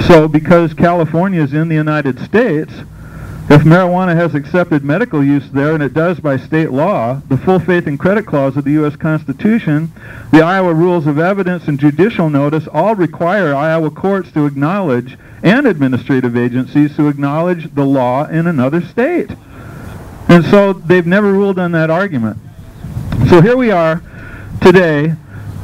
So because California is in the United States, if marijuana has accepted medical use there, and it does by state law, the full faith and credit clause of the U.S. Constitution, the Iowa Rules of Evidence, and judicial notice all require Iowa courts to acknowledge, and administrative agencies to acknowledge the law in another state. And so they've never ruled on that argument. So here we are today,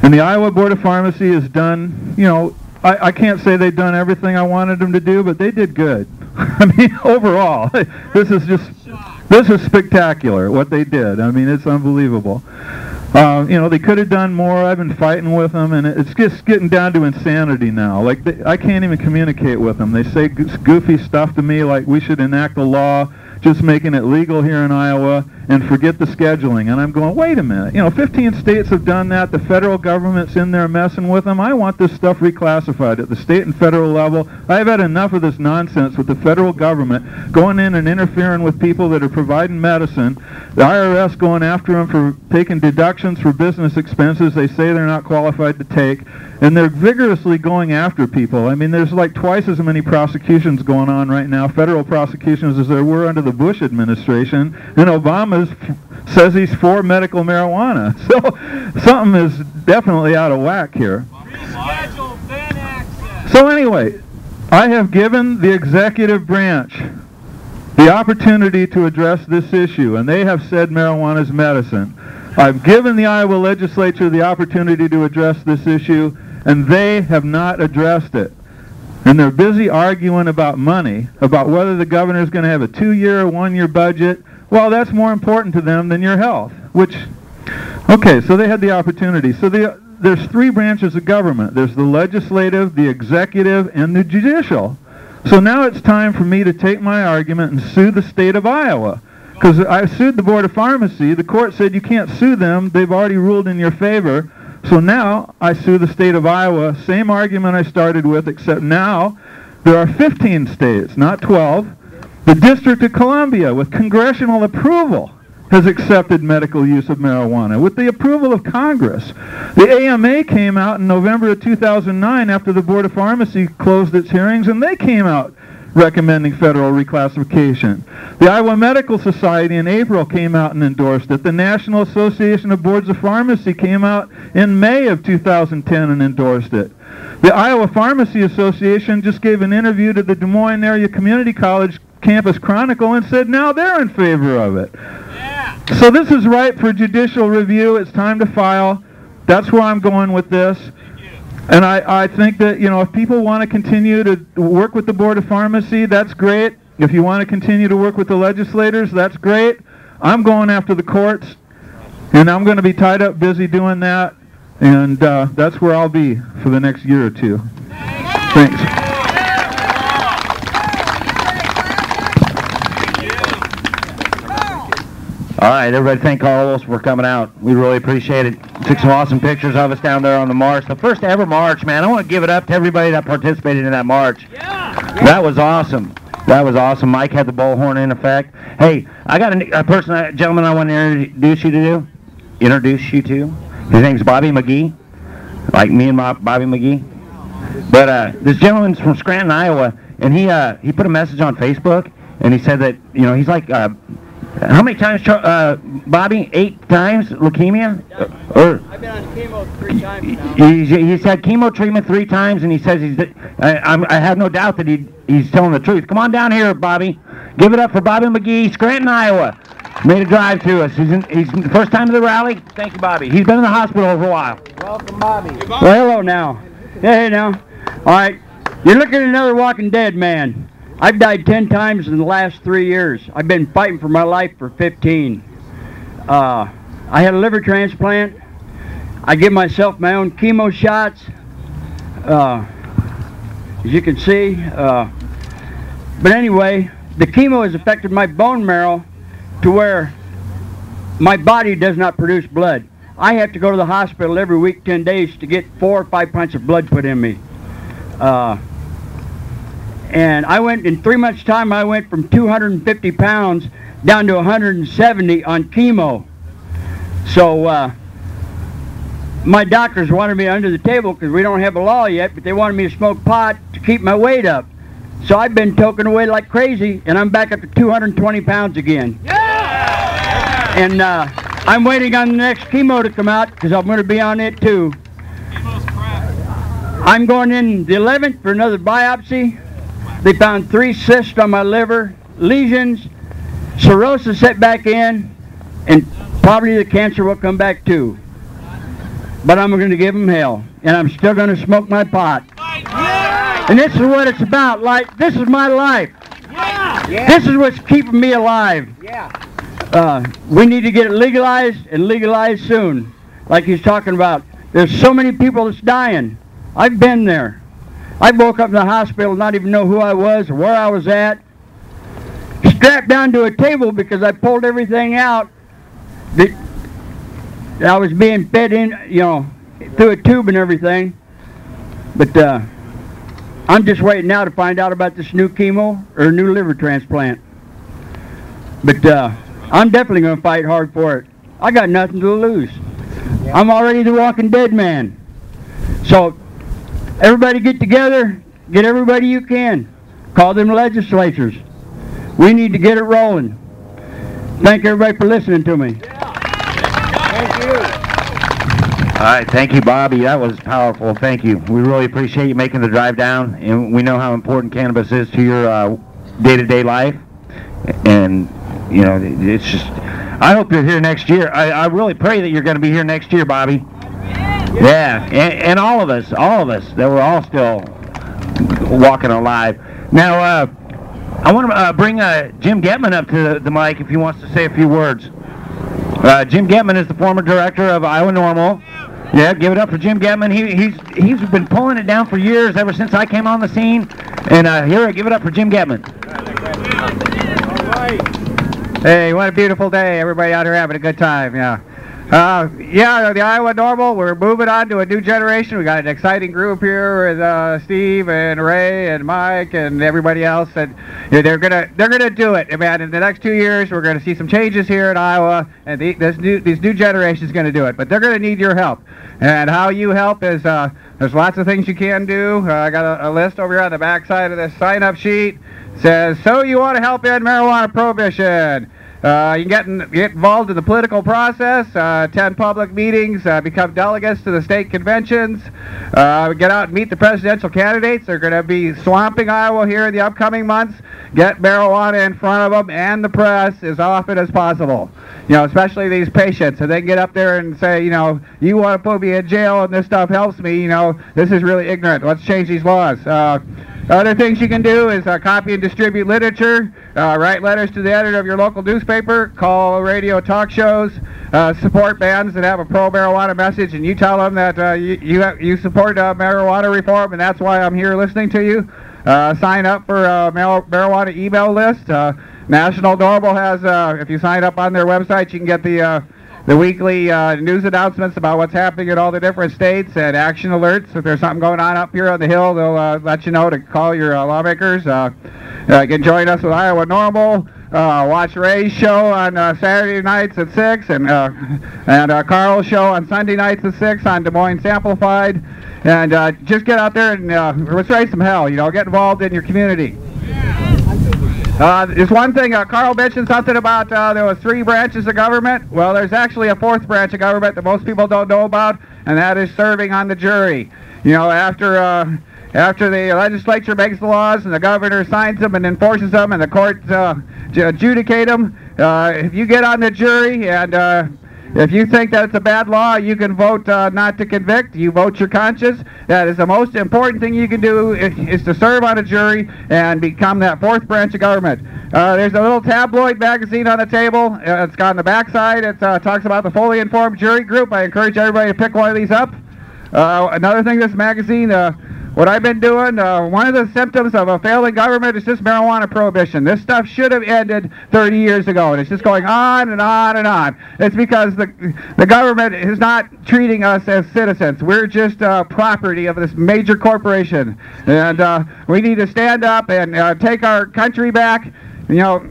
and the Iowa Board of Pharmacy has done, you know, I can't say they've done everything I wanted them to do, but they did good. I mean, overall, this is spectacular, what they did. I mean, it's unbelievable. You know, they could have done more. I've been fighting with them, and it's just getting down to insanity now. Like, I can't even communicate with them. They say goofy stuff to me, like we should enact a law just making it legal here in Iowa and forget the scheduling. And I'm going, wait a minute. You know, 15 states have done that. The federal government's in there messing with them. I want this stuff reclassified at the state and federal level. I've had enough of this nonsense with the federal government going in and interfering with people that are providing medicine. The IRS going after them for taking deductions for business expenses they say they're not qualified to take. And they're vigorously going after people. I mean, there's like twice as many prosecutions going on right now, federal prosecutions, as there were under the Bush administration. And Obama says he's for medical marijuana. So something is definitely out of whack here. So anyway, I have given the executive branch the opportunity to address this issue, and they have said marijuana is medicine. I've given the Iowa legislature the opportunity to address this issue, and they have not addressed it. And they're busy arguing about money, about whether the governor is going to have a 2-year or 1-year budget. Well, that's more important to them than your health, which, okay, so they had the opportunity. So there's 3 branches of government. There's the legislative, the executive, and the judicial. So now it's time for me to take my argument and sue the state of Iowa. Because I sued the Board of Pharmacy. The court said you can't sue them. They've already ruled in your favor. So now I sue the state of Iowa. Same argument I started with, except now there are 15 states, not 12. The District of Columbia, with congressional approval, has accepted medical use of marijuana, with the approval of Congress. The AMA came out in November of 2009 after the Board of Pharmacy closed its hearings, and they came out recommending federal reclassification. The Iowa Medical Society in April came out and endorsed it. The National Association of Boards of Pharmacy came out in May of 2010 and endorsed it. The Iowa Pharmacy Association just gave an interview to the Des Moines Area Community College Campus Chronicle and said now they're in favor of it. Yeah. So this is ripe for judicial review. It's time to file. That's where I'm going with this. And I think that, you know, if people want to continue to work with the Board of Pharmacy, that's great. If you want to continue to work with the legislators, that's great. I'm going after the courts, and I'm going to be tied up busy doing that, and that's where I'll be for the next year or two. Thanks. All right, everybody thank Carlos for coming out. We really appreciate it. Took some awesome pictures of us down there on the march. The first ever march, man. I want to give it up to everybody that participated in that march. Yeah. That was awesome. That was awesome. Mike had the bullhorn in effect. Hey, I got a gentleman I want to introduce you to. His name's Bobby McGee, like me and Bobby McGee. But this gentleman's from Scranton, Iowa, and he put a message on Facebook, and he said that, you know, he's like, how many times, Bobby? 8 times leukemia? I've been on chemo 3 times now. He's had chemo treatment 3 times, and he says I have no doubt that he's telling the truth. Come on down here, Bobby. Give it up for Bobby McGee, Scranton, Iowa. Made a drive to us. He's the first time to the rally. Thank you, Bobby. He's been in the hospital for a while. Welcome, Bobby. Hey, Bobby. Well, hello now. Hey, now. All right. You're looking at another walking dead man. I've died 10 times in the last 3 years. I've been fighting for my life for 15. I had a liver transplant. I give myself my own chemo shots. As you can see. But anyway, the chemo has affected my bone marrow to where my body does not produce blood. I have to go to the hospital every week, 10 days, to get 4 or 5 pints of blood put in me. And I went, in 3 months' time, I went from 250 pounds down to 170 on chemo. So my doctors wanted me under the table because we don't have a law yet, but they wanted me to smoke pot to keep my weight up. So I've been toking away like crazy, and I'm back up to 220 pounds again. Yeah! And I'm waiting on the next chemo to come out because I'm going to be on it too. Chemo's crap. I'm going in the 11th for another biopsy. They found 3 cysts on my liver, lesions, cirrhosis set back in, and probably the cancer will come back too. But I'm going to give them hell, and I'm still going to smoke my pot. Yeah. And this is what it's about. Like, this is my life. Yeah. This is what's keeping me alive. Yeah. We need to get it legalized, and legalized soon. like he's talking about, there's so many people that's dying. I've been there. I woke up in the hospital, not even know who I was or where I was at. Strapped down to a table because I pulled everything out that I was being fed in, you know, through a tube and everything. But I'm just waiting now to find out about this new chemo or new liver transplant. But I'm definitely going to fight hard for it. I got nothing to lose. I'm already the walking dead man. So everybody get together, get everybody you can. Call them legislatures. We need to get it rolling. Thank everybody for listening to me. Thank you. All right, thank you, Bobby. That was powerful. Thank you. We really appreciate you making the drive down, and we know how important cannabis is to your day-to-day life. And, you know, it's just, I hope you're here next year. I really pray that you're going to be here next year, Bobby. Yeah, and all of us, that we're all still walking alive. Now, I want to bring Jim Getman up to the mic if he wants to say a few words. Jim Getman is the former director of Iowa NORML. Yeah, give it up for Jim Getman. He's been pulling it down for years, ever since I came on the scene. And here, give it up for Jim Getman. Hey, what a beautiful day. Everybody out here having a good time, yeah. Yeah, the Iowa NORML, we're moving on to a new generation. We got an exciting group here with Steve and Ray and Mike and everybody else, and you know, they're gonna do it. Man, in the next 2 years, we're gonna see some changes here in Iowa, and this new generation is gonna do it. But they're gonna need your help, and how you help is there's lots of things you can do. I got a list over here on the back side of this sign-up sheet. It says, so you want to help end marijuana prohibition. You can get involved in the political process, attend public meetings, become delegates to the state conventions, get out and meet the presidential candidates. They're going to be swamping Iowa here in the upcoming months. Get marijuana in front of them and the press as often as possible. You know, especially these patients. So they can get up there and say, you know, you want to put me in jail and this stuff helps me, you know, this is really ignorant. Let's change these laws. Other things you can do is copy and distribute literature, write letters to the editor of your local newspaper, call radio talk shows, support bands that have a pro-marijuana message, and you tell them that you support marijuana reform, and that's why I'm here listening to you. Sign up for a marijuana email list. National NORML has, if you sign up on their website, you can get the weekly news announcements about what's happening in all the different states and action alerts. If there's something going on up here on the Hill, they'll let you know to call your lawmakers. You can join us with Iowa NORML. Watch Ray's show on Saturday nights at 6 and Carl's show on Sunday nights at 6 on Des Moines Amplified. And just get out there and let's raise some hell, you know, get involved in your community. There's one thing, Carl mentioned something about there was 3 branches of government. Well, there's actually a 4th branch of government that most people don't know about, and that is serving on the jury. You know, after the legislature makes the laws and the governor signs them and enforces them and the courts adjudicate them, if you get on the jury and if you think that it's a bad law, you can vote not to convict. You vote your conscience. That is the most important thing you can do is to serve on a jury and become that 4th branch of government. There's a little tabloid magazine on the table. It's got on the back side. It talks about the fully informed jury group. I encourage everybody to pick one of these up. Another thing, this magazine, what I've been doing, one of the symptoms of a failing government is just marijuana prohibition. This stuff should have ended 30 years ago, and it's just going on and on and on. It's because the government is not treating us as citizens. We're just property of this major corporation, and we need to stand up and take our country back. You know,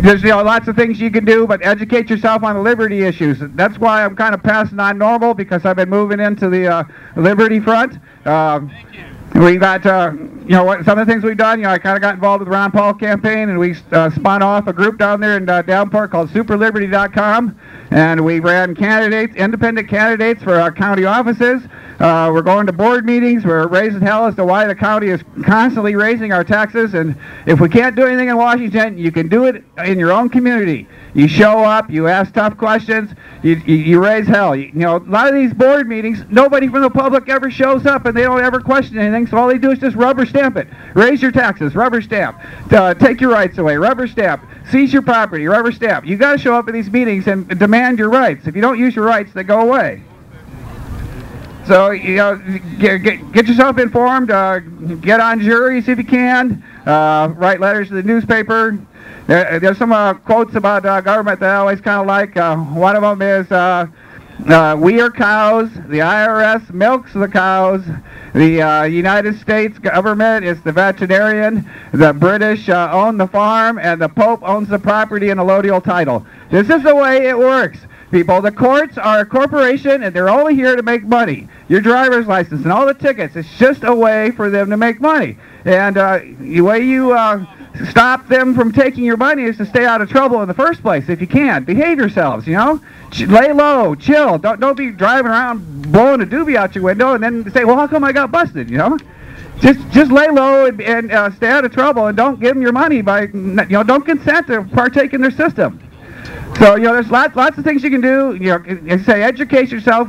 there's lots of things you can do, but educate yourself on the liberty issues. That's why I'm kind of passing on NORML, because I've been moving into the liberty front. We got, you know, some of the things we've done, you know, I kind of got involved with the Ron Paul campaign, and we spun off a group down there in Downport called superliberty.com, and we ran candidates, independent candidates for our county offices. We're going to board meetings. We're raising hell as to why the county is constantly raising our taxes, and if we can't do anything in Washington, you can do it in your own community. You show up, you ask tough questions, you raise hell. You know, a lot of these board meetings, nobody from the public ever shows up, and they don't ever question anything, so all they do is just rubber stamp it. Raise your taxes, rubber stamp. Take your rights away, rubber stamp. Seize your property, rubber stamp. You got to show up at these meetings and demand your rights. If you don't use your rights, they go away. So, you know, get yourself informed, get on juries if you can, write letters to the newspaper. There's some quotes about government that I always kind of like. One of them is, we are cows, the IRS milks the cows, the United States government is the veterinarian, the British own the farm, and the Pope owns the property and allodial title. This is the way it works. People, the courts are a corporation and they're only here to make money. Your driver's license and all the tickets, it's just a way for them to make money. And the way you stop them from taking your money is to stay out of trouble in the first place if you can. Behave yourselves, you know. Lay low, chill. Don't be driving around blowing a doobie out your window and then say, well, how come I got busted, you know? Just lay low and stay out of trouble and don't give them your money by, you know, don't consent to partake in their system. So, you know, there's lots of things you can do. You know, say educate yourself.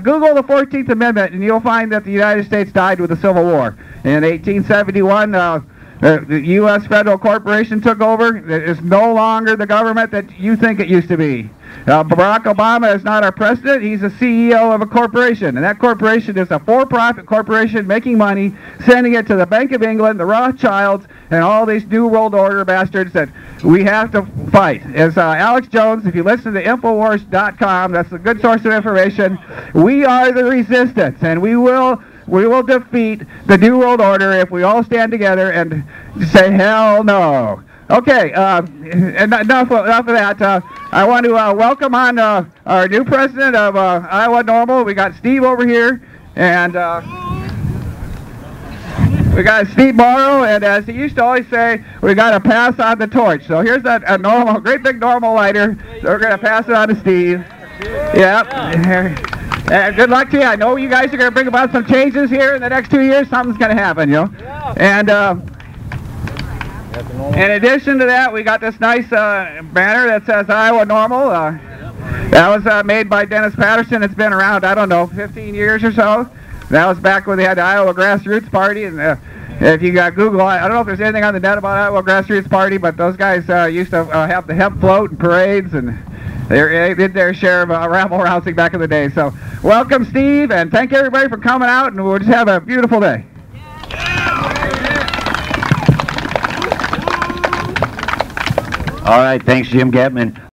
Google the 14th Amendment, and you'll find that the United States died with the Civil War. In 1871, the U.S. federal corporation took over. It's no longer the government that you think it used to be. Barack Obama is not our president. He's the CEO of a corporation, and that corporation is a for-profit corporation making money, sending it to the Bank of England, the Rothschilds, and all these New World Order bastards that we have to fight. As Alex Jones, if you listen to Infowars.com, that's a good source of information. We are the resistance, and we will defeat the New World Order if we all stand together and say, hell no. Okay, and enough of that. I want to welcome on our new president of Iowa NORML. We got Steve over here, and we got Steve Morrow, and as he used to always say, we got to pass on the torch. So here's a NORML, great big NORML lighter. So we're going to pass it on to Steve. Yep. Good luck to you. I know you guys are going to bring about some changes here in the next 2 years. Something's going to happen, you know. And in addition to that, we got this nice banner that says Iowa NORML. That was made by Dennis Patterson. It's been around, I don't know, 15 years or so. That was back when they had the Iowa Grassroots Party. And if you got Google, I don't know if there's anything on the net about Iowa Grassroots Party, but those guys used to have the hemp float and parades, and they did their share of rabble-rousing back in the day. So welcome, Steve, and thank everybody for coming out, and we'll just have a beautiful day. All right, thanks, Jim Getman.